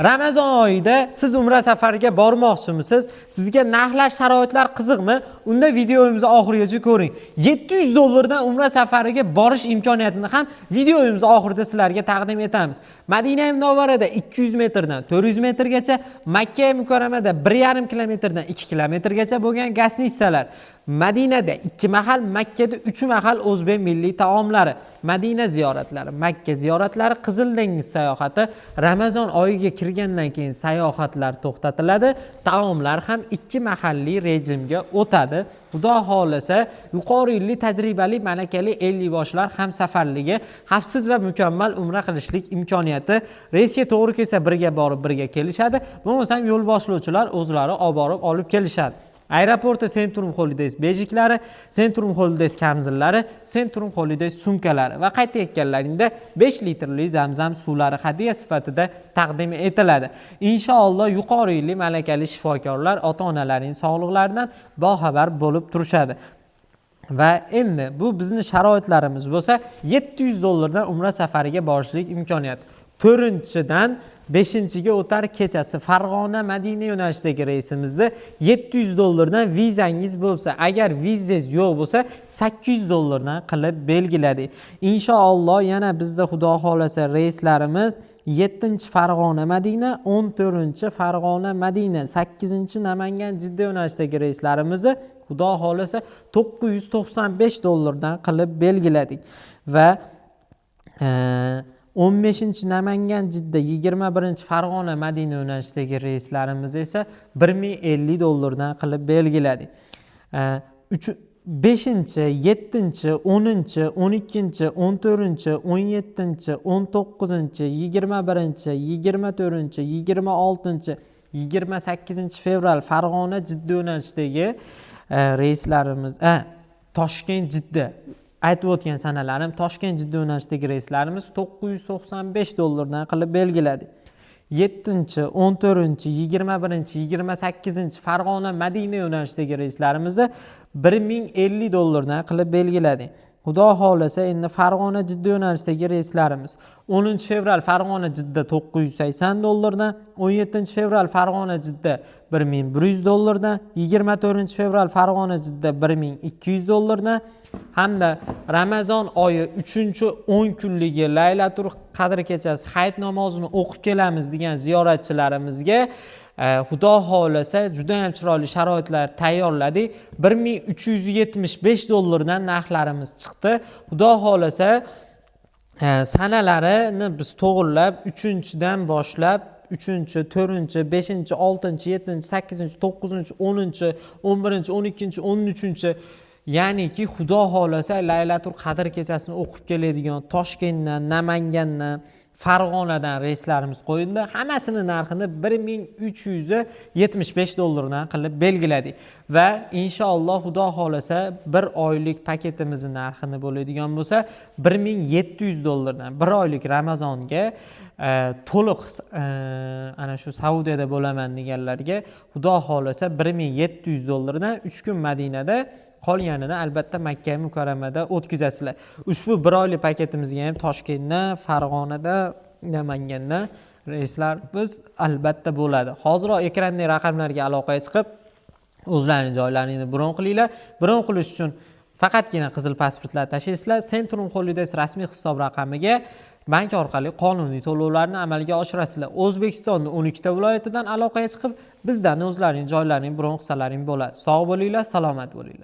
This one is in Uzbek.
Ramazon oyida siz umra safariga bormoqchimisiz? Sizga narxlar, sharoitlar qiziqmi? Unda videomizni oxirigacha ko'ring. 700 dollardan umra safariga borish imkoniyatini ham videomiz oxirida sizlarga taqdim etamiz. Madina Munavvarada 200 metrdan 400 metrgacha, Makka Mukarramada 1,5 kilometrdan 2 kilometrgacha bo'lgan gastitsalar. Madinada 2 mahal, Makkada 3 mahal o'zbek milliy taomlari, Madina ziyoratlari, Makka ziyoratlari, Qizil dengiz sayohati, Ramazon oyiga kirgandan keyin sayohatlar to'xtatiladi. Taomlar ham 2 mahalliy rejimga o'tadi. Xudo xolasa, yuqori tajribali, malakali elliboshlar ham safarligi, xavfsiz va mukammal umra qilishlik imkoniyati. Reysga to'g'ri kelsa birga borib, birga kelishadi. Bo'lmasam yo'l boshlovchilar o'zlari olib kelishadi. Aeroportda Centrum Holidays bejiklari, Centrum Holidays kamzillari, Centrum Holidays sumkalari va qaytayotganlaringda 5 litrli zamzam suvlari hadya sifatida taqdim etiladi. Inshaalloh yuqori malakali shifokorlar ota-onalarining sog'liqlaridan boxabar bo'lib turishadi. Va endi bu bizning sharoitlarimiz bo'lsa 700 dollardan umra safariga borishlik imkoniyati. 4-dan 5-ga o'tar kechasi Farg'ona Madina yo'nalishidagi reysimizda 700 dollardan vizangiz bo'lsa, agar vizangiz yo'q bo'lsa 800 dollardan qilib belgiladik. Inshaalloh yana bizda xudo xolasa reyslarimiz 7-Farg'ona Madina, 14-Farg'ona Madina, 8-Namangan Jidda yo'nalishidagi reyslarimizni xudo xolasa 995 dollardan qilib belgiladik va 15-Namangan Jidda, 21-Farg'ona Madina yo'nalishidagi reyslarimiz esa 1050 dollardan qilib belgiladik. 5-chi, 7-chi, 10-chi, 12-chi, 14-chi, 17-chi, 19-chi, 21-chi, 24-chi, 26-chi, 28-fevral Farg'ona Jidda yo'nalishidagi reyslarimiz, Toshkent Jidda aytib o'tgan sanalarim, Toshkent Jidda yo'nalishidagi reyslarimiz 995 dollardan qilib belgiladik. 7-chi, 14-chi, 21-chi, 28-chi Farg'ona Madina yo'nalishidagi reyslarimizni 1050 dollardan qilib belgiladik. Xudo xolasa endi Farg'ona Jidda yo'nalishidagi reyslarimiz 10-fevral Farg'ona Jidda 980 dollardan, 17-fevral Farg'ona Jidda 1100 dollardan, 24-fevral Farg'ona Jidda 1200 dollardan hamda Ramazon oyi 3-10 kunligi Laylatul Qadr kechasi hayit namozini o'qib kelamiz degan ziyoratchilarimizga Xudo xolasa juda ham chiroyli sharoitlar tayyorladik. 1375 dollardan narxlarimiz chiqdi. Xudo xolasa sanalarini biz to'g'irlab 3-dan boshlab 3-chi, 4-chi, 5-chi, 6-chi, 7-chi, 8-chi, 9-chi, 10-chi, 11-chi, 12-chi, 13-chi, ya'niki xudo xolasa Laylatul Qadr kechasini o'qib keladigan Toshkentdan, Namangandan, Farg'onadan reyslarimiz qo'yildi. Hammasini narxini 1375 dollardan qilib belgiladik. Va inshaalloh xudo xolasa 1 oylik paketimizning narxini bo'ladigan bo'lsa 1700 dollardan 1 oylik Ramazonga to'liq ana shu Saudiyada bo'laman deganlarga xudo xolasa 1700 dollardan 3 kun Madinada, qolganini albatta Makka Mukarramada o'tkazasizlar. Ushbu 1 oylik paketimizga ham Toshkentda, Farg'onada, Namangandan reyslar biz albatta bo'ladi. Hozirroq ekrandagi raqamlarga aloqaga chiqib, o'zlarining joylarini bron qilinglar. Bron qilish uchun faqatgina qizil pasportlar tashlaysizlar. Centrum Holidays rasmiy hisob raqamiga bank orqali qonuniy to'lovlarni amalga oshirasizlar. O'zbekistonning 12 ta viloyatidan aloqaga chiqib, bizdan o'zlarining joylarini bron qilsalaring bo'ladi. Sog' bo'linglar, salomat bo'linglar.